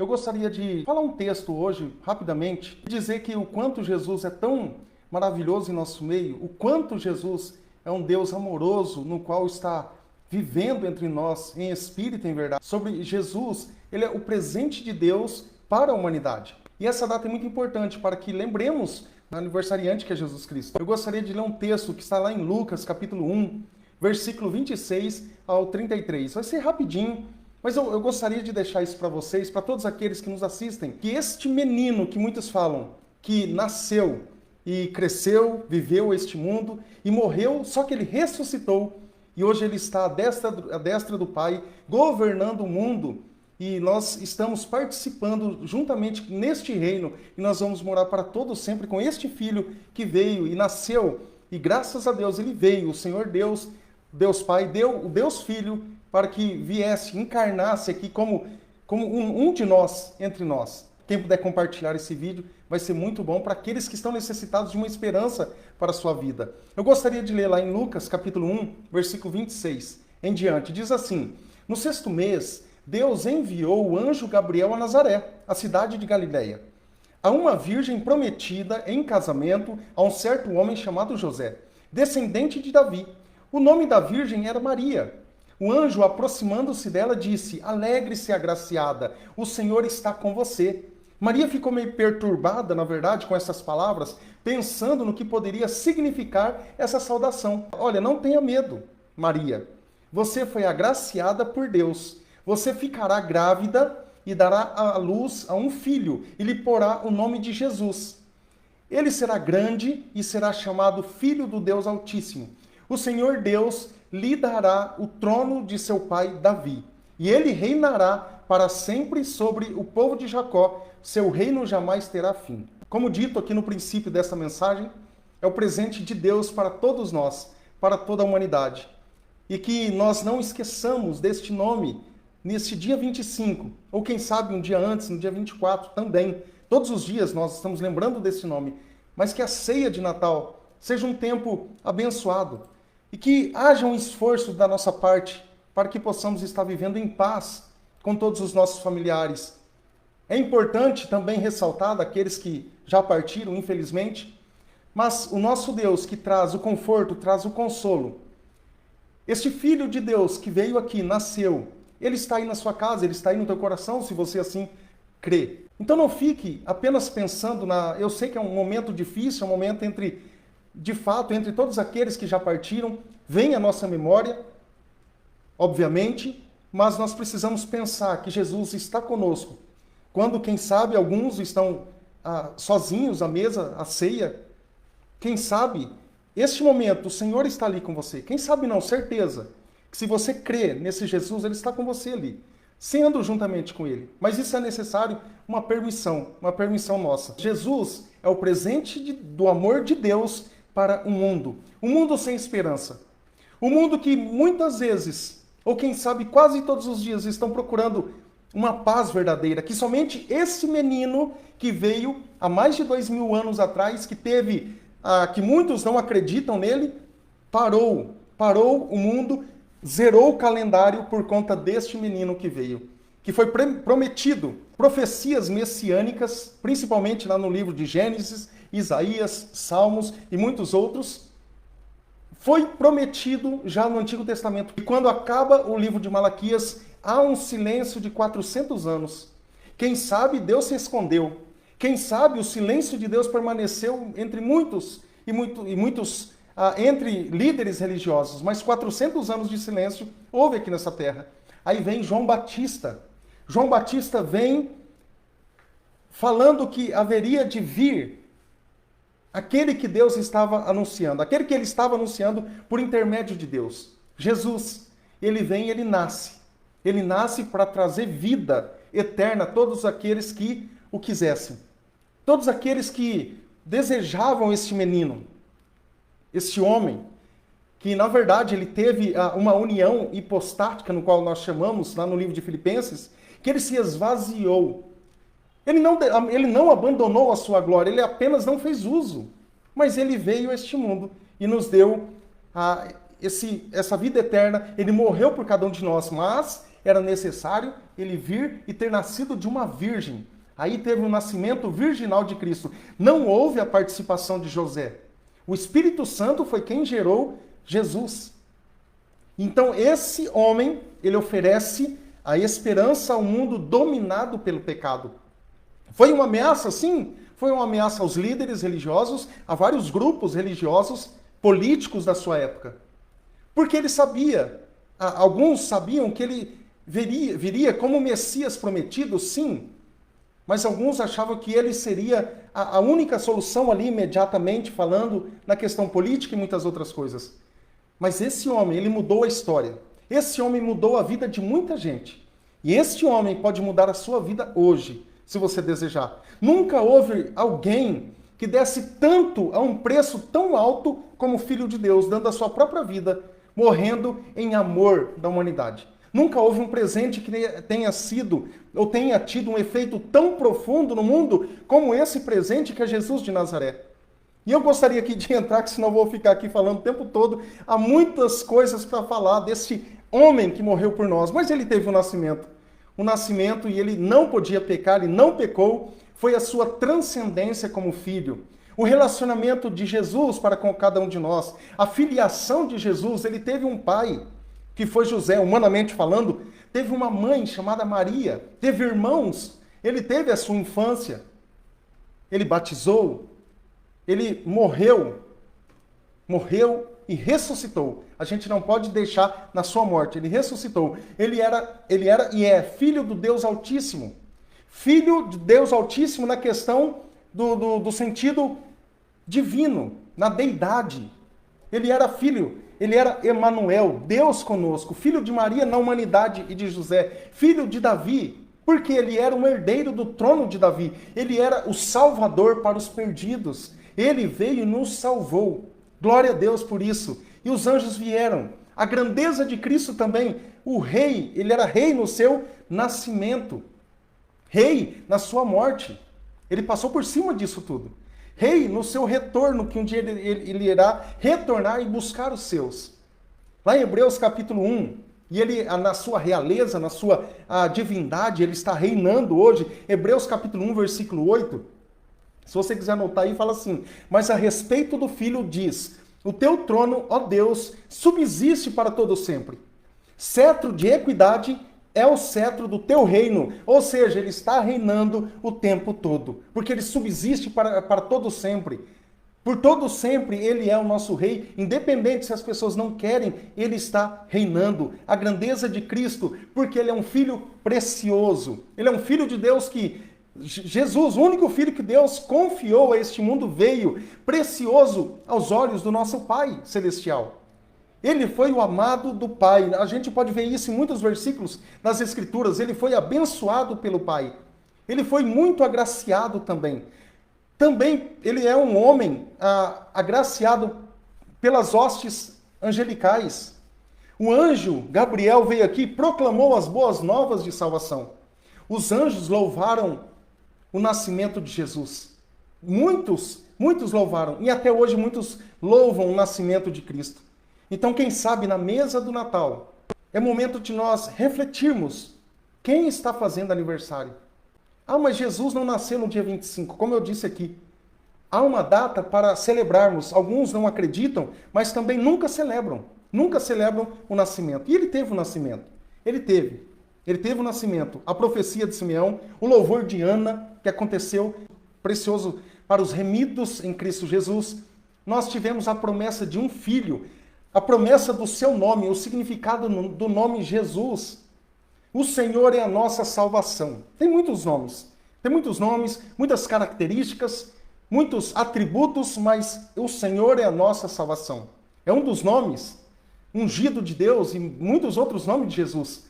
Eu gostaria de falar um texto hoje, rapidamente, e dizer que o quanto Jesus é tão maravilhoso em nosso meio, o quanto Jesus é um Deus amoroso, no qual está vivendo entre nós em espírito e em verdade. Sobre Jesus, ele é o presente de Deus para a humanidade. E essa data é muito importante para que lembremos do aniversariante que é Jesus Cristo. Eu gostaria de ler um texto que está lá em Lucas, capítulo 1, versículo 26 ao 33. Vai ser rapidinho, mas eu gostaria de deixar isso para vocês, para todos aqueles que nos assistem, que este menino que muitos falam, que nasceu e cresceu, viveu este mundo e morreu, só que ele ressuscitou e hoje ele está à destra do Pai, governando o mundo, e nós estamos participando juntamente neste reino, e nós vamos morar para todos sempre com este Filho que veio e nasceu, e graças a Deus ele veio, o Senhor Deus, Deus Pai, deu o Deus Filho para que viesse, encarnasse aqui como um de nós, entre nós. Quem puder compartilhar esse vídeo vai ser muito bom para aqueles que estão necessitados de uma esperança para a sua vida. Eu gostaria de ler lá em Lucas, capítulo 1, versículo 26 em diante. Diz assim: no 6º mês, Deus enviou o anjo Gabriel a Nazaré, a cidade de Galiléia, a uma virgem prometida em casamento a um certo homem chamado José, descendente de Davi. O nome da virgem era Maria. O anjo, aproximando-se dela, disse: alegre-se, agraciada, o Senhor está com você. Maria ficou meio perturbada, na verdade, com essas palavras, pensando no que poderia significar essa saudação. Olha, não tenha medo, Maria. Você foi agraciada por Deus. Você ficará grávida e dará à luz a um filho, e lhe porá o nome de Jesus. Ele será grande e será chamado Filho do Deus Altíssimo. O Senhor Deus lhe dará o trono de seu pai Davi, e ele reinará para sempre sobre o povo de Jacó. Seu reino jamais terá fim. Como dito aqui no princípio dessa mensagem, é o presente de Deus para todos nós, para toda a humanidade. E que nós não esqueçamos deste nome neste dia 25, ou quem sabe um dia antes, no dia 24 também. Todos os dias nós estamos lembrando desse nome, mas que a ceia de Natal seja um tempo abençoado e que haja um esforço da nossa parte para que possamos estar vivendo em paz com todos os nossos familiares. É importante também ressaltar daqueles que já partiram, infelizmente, mas o nosso Deus que traz o conforto, traz o consolo. Este Filho de Deus que veio aqui, nasceu, ele está aí na sua casa, ele está aí no teu coração, se você assim crê. Então não fique apenas pensando eu sei que é um momento difícil, é um momento de fato, entre todos aqueles que já partiram, vem à nossa memória, obviamente, mas nós precisamos pensar que Jesus está conosco. Quando, quem sabe, alguns estão sozinhos à mesa, à ceia, quem sabe, este momento, o Senhor está ali com você. Quem sabe não, certeza, que se você crê nesse Jesus, ele está com você ali, sendo juntamente com ele. Mas isso é necessário uma permissão nossa. Jesus é o presente do amor de Deus para um mundo sem esperança. Um mundo que muitas vezes, ou quem sabe quase todos os dias, estão procurando uma paz verdadeira, que somente esse menino que veio há mais de 2000 anos atrás, que muitos não acreditam nele, parou o mundo, zerou o calendário por conta deste menino que veio, que foi prometido, profecias messiânicas, principalmente lá no livro de Gênesis, Isaías, Salmos e muitos outros, foi prometido já no Antigo Testamento. E quando acaba o livro de Malaquias, há um silêncio de 400 anos. Quem sabe Deus se escondeu. Quem sabe o silêncio de Deus permaneceu entre muitos entre líderes religiosos. Mas 400 anos de silêncio houve aqui nessa terra. Aí vem João Batista. João Batista vem falando que haveria de vir aquele que Deus estava anunciando, aquele que ele estava anunciando por intermédio de Deus. Jesus, ele vem e ele nasce. Ele nasce para trazer vida eterna a todos aqueles que o quisessem. Todos aqueles que desejavam este menino, este homem, que na verdade ele teve uma união hipostática, no qual nós chamamos, lá no livro de Filipenses, que ele se esvaziou. Ele não abandonou a sua glória, ele apenas não fez uso. Mas ele veio a este mundo e nos deu essa vida eterna. Ele morreu por cada um de nós, mas era necessário ele vir e ter nascido de uma virgem. Aí teve o nascimento virginal de Cristo. Não houve a participação de José. O Espírito Santo foi quem gerou Jesus. Então esse homem, ele oferece a esperança ao mundo dominado pelo pecado. Foi uma ameaça, sim. Foi uma ameaça aos líderes religiosos, a vários grupos religiosos, políticos da sua época. Porque ele sabia, alguns sabiam que ele viria como o Messias prometido, sim. Mas alguns achavam que ele seria a única solução ali, imediatamente, falando na questão política e muitas outras coisas. Mas esse homem, ele mudou a história. Esse homem mudou a vida de muita gente. E este homem pode mudar a sua vida hoje, se você desejar. Nunca houve alguém que desse tanto a um preço tão alto como o Filho de Deus, dando a sua própria vida, morrendo em amor da humanidade. Nunca houve um presente que tenha sido ou tenha tido um efeito tão profundo no mundo como esse presente que é Jesus de Nazaré. E eu gostaria aqui de entrar, que senão eu vou ficar aqui falando o tempo todo. Há muitas coisas para falar desse homem que morreu por nós, mas ele teve um nascimento. O nascimento, e ele não podia pecar, e não pecou, foi a sua transcendência como filho. O relacionamento de Jesus para com cada um de nós, a filiação de Jesus, ele teve um pai, que foi José, humanamente falando, teve uma mãe chamada Maria, teve irmãos, ele teve a sua infância, ele batizou, ele morreu e ressuscitou. A gente não pode deixar na sua morte, ele ressuscitou. Ele era e é filho do Deus Altíssimo. Filho de Deus Altíssimo na questão do sentido divino, na deidade. Ele era filho, ele era Emanuel, Deus conosco, filho de Maria na humanidade e de José, filho de Davi, porque ele era um herdeiro do trono de Davi. Ele era o Salvador para os perdidos. Ele veio e nos salvou. Glória a Deus por isso. E os anjos vieram. A grandeza de Cristo também. O rei, ele era rei no seu nascimento. Rei na sua morte. Ele passou por cima disso tudo. Rei no seu retorno, que um dia ele irá retornar e buscar os seus. Lá em Hebreus capítulo 1, e ele, na sua realeza, na sua divindade, ele está reinando hoje. Hebreus capítulo 1, versículo 8. Se você quiser anotar aí, fala assim: mas a respeito do Filho diz, o teu trono, ó Deus, subsiste para todo sempre. Cetro de equidade é o cetro do teu reino. Ou seja, ele está reinando o tempo todo, porque ele subsiste para todo sempre. Por todo sempre ele é o nosso rei, independente se as pessoas não querem, ele está reinando. A grandeza de Cristo, porque ele é um filho precioso. Ele é um filho de Deus que Jesus, o único filho que Deus confiou a este mundo, veio precioso aos olhos do nosso Pai Celestial. Ele foi o amado do Pai. A gente pode ver isso em muitos versículos das Escrituras. Ele foi abençoado pelo Pai. Ele foi muito agraciado também. Também ele é um homem agraciado pelas hostes angelicais. O anjo Gabriel veio aqui e proclamou as boas novas de salvação. Os anjos louvaram o nascimento de Jesus. Muitos louvaram. E até hoje muitos louvam o nascimento de Cristo. Então, quem sabe, na mesa do Natal, é momento de nós refletirmos quem está fazendo aniversário. Ah, mas Jesus não nasceu no dia 25, como eu disse aqui. Há uma data para celebrarmos. Alguns não acreditam, mas também nunca celebram. Nunca celebram o nascimento. E ele teve o nascimento. Ele teve o nascimento. A profecia de Simeão, o louvor de Ana, que aconteceu, precioso para os remidos em Cristo Jesus. Nós tivemos a promessa de um filho, a promessa do seu nome, o significado do nome Jesus. O Senhor é a nossa salvação. Tem muitos nomes, muitas características, muitos atributos, mas o Senhor é a nossa salvação. É um dos nomes, ungido de Deus, e muitos outros nomes de Jesus.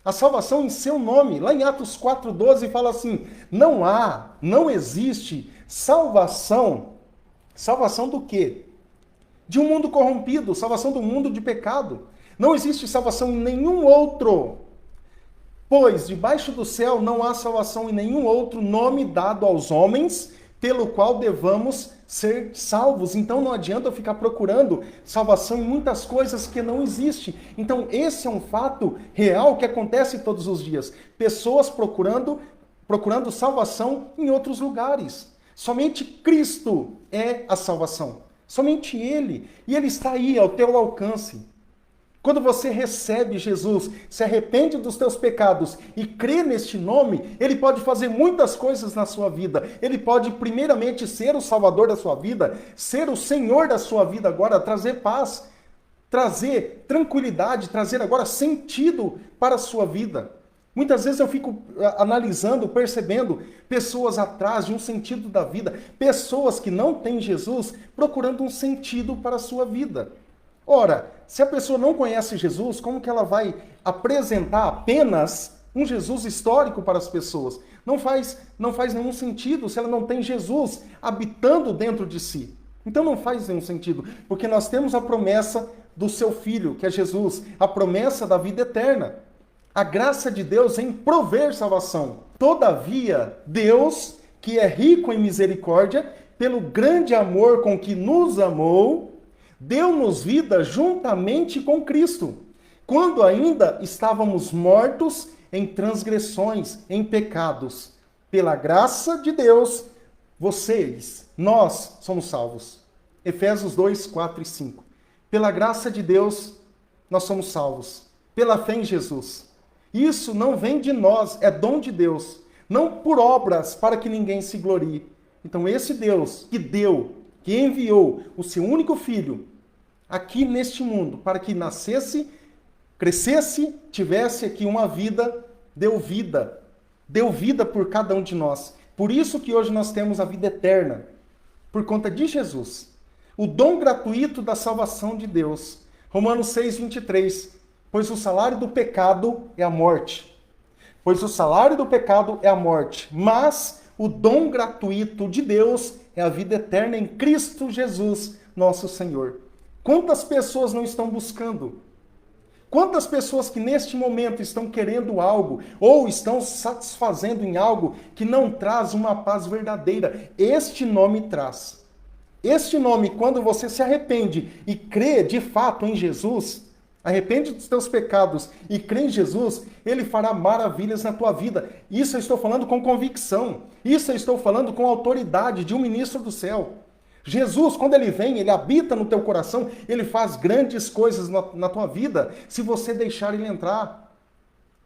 A salvação em seu nome. Lá em Atos 4,12 fala assim: não existe salvação. Salvação do quê? De um mundo corrompido, salvação do mundo de pecado. Não existe salvação em nenhum outro. Pois debaixo do céu não há salvação em nenhum outro nome dado aos homens pelo qual devamos ser salvos. Então não adianta eu ficar procurando salvação em muitas coisas que não existem. Então esse é um fato real que acontece todos os dias. Pessoas procurando salvação em outros lugares. Somente Cristo é a salvação. Somente Ele. E Ele está aí ao teu alcance. Quando você recebe Jesus, se arrepende dos teus pecados e crê neste nome, Ele pode fazer muitas coisas na sua vida. Ele pode primeiramente ser o Salvador da sua vida, ser o Senhor da sua vida agora, trazer paz, trazer tranquilidade, trazer agora sentido para a sua vida. Muitas vezes eu fico analisando, percebendo pessoas atrás de um sentido da vida, pessoas que não têm Jesus procurando um sentido para a sua vida. Ora, se a pessoa não conhece Jesus, como que ela vai apresentar apenas um Jesus histórico para as pessoas? Não faz nenhum sentido se ela não tem Jesus habitando dentro de si. Então não faz nenhum sentido, porque nós temos a promessa do seu Filho, que é Jesus, a promessa da vida eterna. A graça de Deus em prover salvação. Todavia, Deus, que é rico em misericórdia, pelo grande amor com que nos amou, deu-nos vida juntamente com Cristo, quando ainda estávamos mortos em transgressões, em pecados. Pela graça de Deus, nós somos salvos. Efésios 2, 4 e 5. Pela graça de Deus, nós somos salvos. Pela fé em Jesus. Isso não vem de nós, é dom de Deus. Não por obras, para que ninguém se glorie. Então esse Deus que enviou o seu único Filho aqui neste mundo, para que nascesse, crescesse, tivesse aqui uma vida, deu vida por cada um de nós. Por isso que hoje nós temos a vida eterna, por conta de Jesus. O dom gratuito da salvação de Deus. Romanos 6, 23. Pois o salário do pecado é a morte. Pois o salário do pecado é a morte. Mas o dom gratuito de Deus é a vida eterna em Cristo Jesus, nosso Senhor. Quantas pessoas não estão buscando? Quantas pessoas que neste momento estão querendo algo ou estão satisfazendo em algo que não traz uma paz verdadeira? Este nome traz. Este nome, quando você se arrepende e crê de fato em Jesus, arrepende dos teus pecados e crê em Jesus, Ele fará maravilhas na tua vida. Isso eu estou falando com convicção. Isso eu estou falando com autoridade de um ministro do céu. Jesus, quando Ele vem, Ele habita no teu coração, Ele faz grandes coisas na tua vida, se você deixar Ele entrar.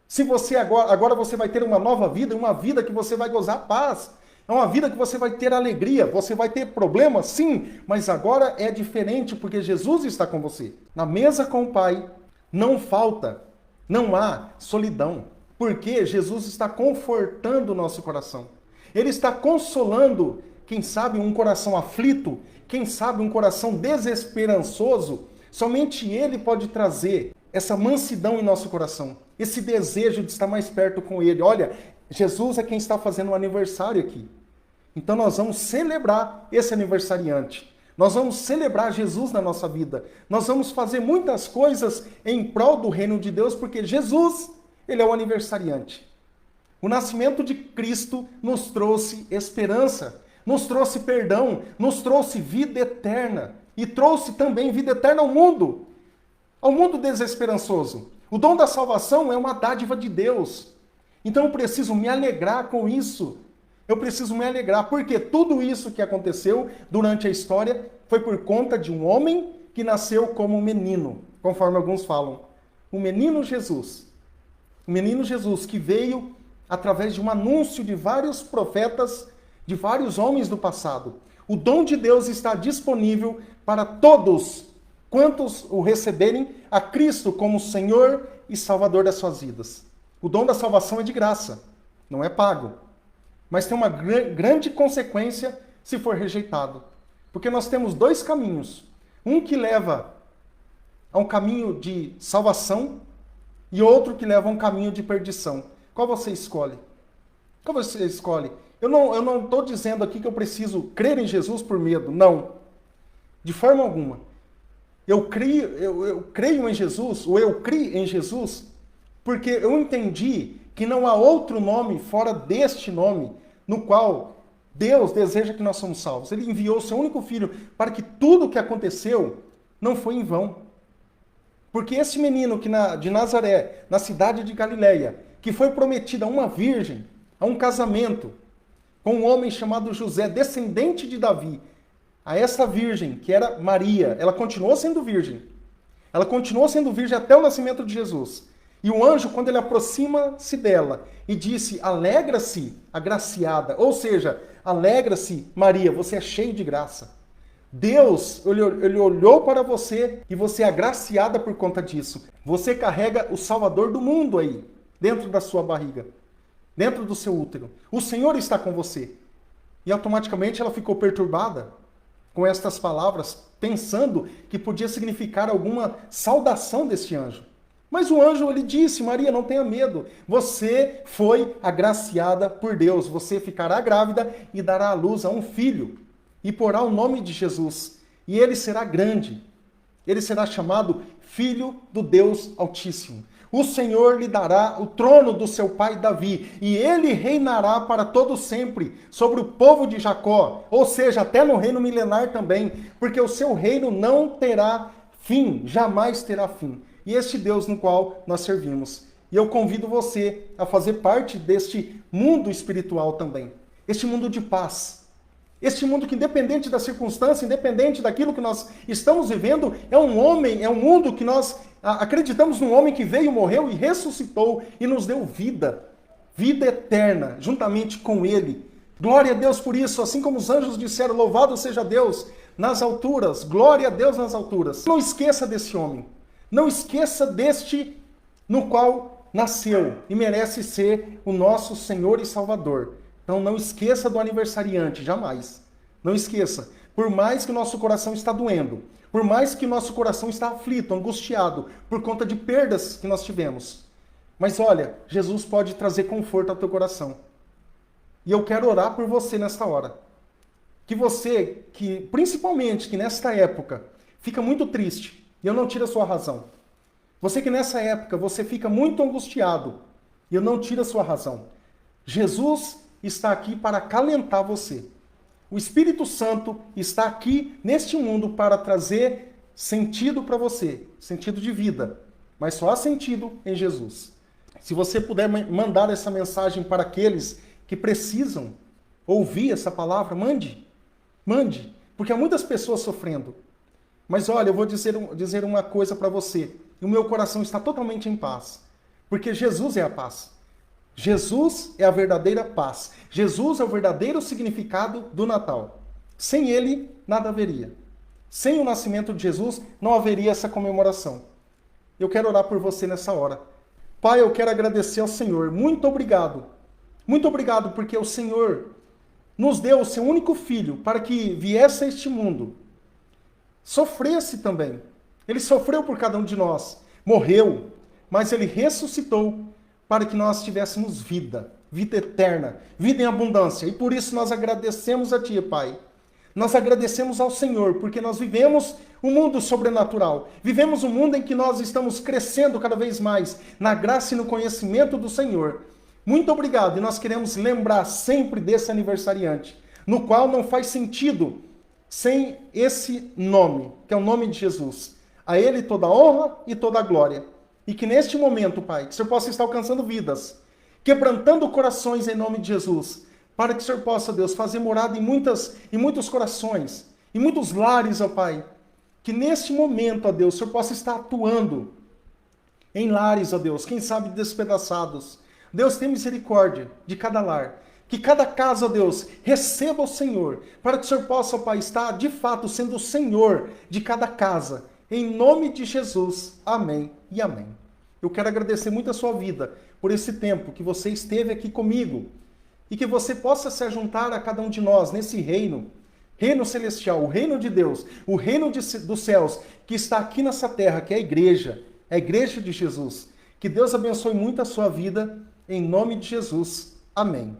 Se você agora você vai ter uma nova vida, uma vida que você vai gozar paz. É uma vida que você vai ter alegria, você vai ter problemas, sim, mas agora é diferente porque Jesus está com você. Na mesa com o Pai, não falta, não há solidão, porque Jesus está confortando o nosso coração. Ele está consolando, quem sabe, um coração aflito, quem sabe, um coração desesperançoso. Somente Ele pode trazer essa mansidão em nosso coração, esse desejo de estar mais perto com Ele. Olha, Jesus é quem está fazendo um aniversário aqui. Então nós vamos celebrar esse aniversariante. Nós vamos celebrar Jesus na nossa vida. Nós vamos fazer muitas coisas em prol do reino de Deus, porque Jesus, Ele é o aniversariante. O nascimento de Cristo nos trouxe esperança, nos trouxe perdão, nos trouxe vida eterna. E trouxe também vida eterna ao mundo desesperançoso. O dom da salvação é uma dádiva de Deus. Então eu preciso me alegrar com isso. Eu preciso me alegrar, porque tudo isso que aconteceu durante a história foi por conta de um homem que nasceu como um menino, conforme alguns falam. O menino Jesus. O menino Jesus que veio através de um anúncio de vários profetas, de vários homens do passado. O dom de Deus está disponível para todos quantos o receberem a Cristo como Senhor e Salvador das suas vidas. O dom da salvação é de graça, não é pago. Mas tem uma grande consequência se for rejeitado. Porque nós temos dois caminhos. Um que leva a um caminho de salvação e outro que leva a um caminho de perdição. Qual você escolhe? Qual você escolhe? Eu não estou dizendo aqui que eu preciso crer em Jesus por medo. Não. De forma alguma. Eu creio em Jesus, ou eu criei em Jesus, porque eu entendi que não há outro nome fora deste nome, no qual Deus deseja que nós somos salvos. Ele enviou o seu único filho para que tudo o que aconteceu não foi em vão. Porque esse menino de Nazaré, na cidade de Galileia, que foi prometido a uma virgem, a um casamento, com um homem chamado José, descendente de Davi, a essa virgem, que era Maria, ela continuou sendo virgem. Ela continuou sendo virgem até o nascimento de Jesus. E o anjo, quando ele aproxima-se dela e disse, alegra-se, agraciada, ou seja, alegra-se, Maria, você é cheia de graça. Deus, ele olhou para você e você é agraciada por conta disso. Você carrega o Salvador do mundo aí, dentro da sua barriga, dentro do seu útero. O Senhor está com você. E automaticamente ela ficou perturbada com estas palavras, pensando que podia significar alguma saudação deste anjo. Mas o anjo, ele disse, Maria, não tenha medo. Você foi agraciada por Deus. Você ficará grávida e dará à luz a um filho. E porá o nome de Jesus. E ele será grande. Ele será chamado Filho do Deus Altíssimo. O Senhor lhe dará o trono do seu pai Davi, e ele reinará para todo sempre sobre o povo de Jacó, ou seja, até no reino milenar também, porque o seu reino não terá fim, jamais terá fim. E este Deus no qual nós servimos. E eu convido você a fazer parte deste mundo espiritual também, este mundo de paz. Este mundo que, independente da circunstância, independente daquilo que nós estamos vivendo, é um mundo que nós acreditamos num homem que veio, morreu e ressuscitou e nos deu vida. Vida eterna, juntamente com ele. Glória a Deus por isso, assim como os anjos disseram, louvado seja Deus nas alturas, glória a Deus nas alturas. Não esqueça desse homem. Não esqueça deste no qual nasceu e merece ser o nosso Senhor e Salvador. Então não esqueça do aniversariante, jamais. Não esqueça. Por mais que o nosso coração está doendo, por mais que o nosso coração está aflito, angustiado, por conta de perdas que nós tivemos. Mas olha, Jesus pode trazer conforto ao teu coração. E eu quero orar por você nesta hora. Que você, principalmente que nesta época, fica muito triste, e eu não tiro a sua razão. Você que nessa época, você fica muito angustiado, e eu não tiro a sua razão. Jesus está aqui para acalentar você. O Espírito Santo está aqui neste mundo para trazer sentido para você, sentido de vida. Mas só há sentido em Jesus. Se você puder mandar essa mensagem para aqueles que precisam ouvir essa palavra, mande. Mande, porque há muitas pessoas sofrendo. Mas olha, eu vou dizer uma coisa para você. O meu coração está totalmente em paz, porque Jesus é a paz. Jesus é a verdadeira paz. Jesus é o verdadeiro significado do Natal. Sem ele, nada haveria. Sem o nascimento de Jesus, não haveria essa comemoração. Eu quero orar por você nessa hora. Pai, eu quero agradecer ao Senhor. Muito obrigado. Muito obrigado porque o Senhor nos deu o seu único filho para que viesse a este mundo. Sofresse também. Ele sofreu por cada um de nós. Morreu, mas ele ressuscitou para que nós tivéssemos vida, vida eterna, vida em abundância. E por isso nós agradecemos a Ti, Pai. Nós agradecemos ao Senhor, porque nós vivemos um mundo sobrenatural. Vivemos um mundo em que nós estamos crescendo cada vez mais na graça e no conhecimento do Senhor. Muito obrigado. E nós queremos lembrar sempre desse aniversariante, no qual não faz sentido sem esse nome, que é o nome de Jesus. A Ele toda a honra e toda a glória. E que neste momento, Pai, que o Senhor possa estar alcançando vidas, quebrantando corações em nome de Jesus, para que o Senhor possa, Deus, fazer morada em muitos corações, em muitos lares, ó Pai. Que neste momento, ó Deus, o Senhor possa estar atuando em lares, ó Deus, quem sabe despedaçados. Deus, tem misericórdia de cada lar. Que cada casa, ó Deus, receba o Senhor, para que o Senhor possa, ó Pai, estar de fato sendo o Senhor de cada casa. Em nome de Jesus. Amém e amém. Eu quero agradecer muito a sua vida por esse tempo que você esteve aqui comigo e que você possa se juntar a cada um de nós nesse reino celestial, o reino de Deus, o reino dos céus que está aqui nessa terra, que é a igreja de Jesus. Que Deus abençoe muito a sua vida, em nome de Jesus. Amém.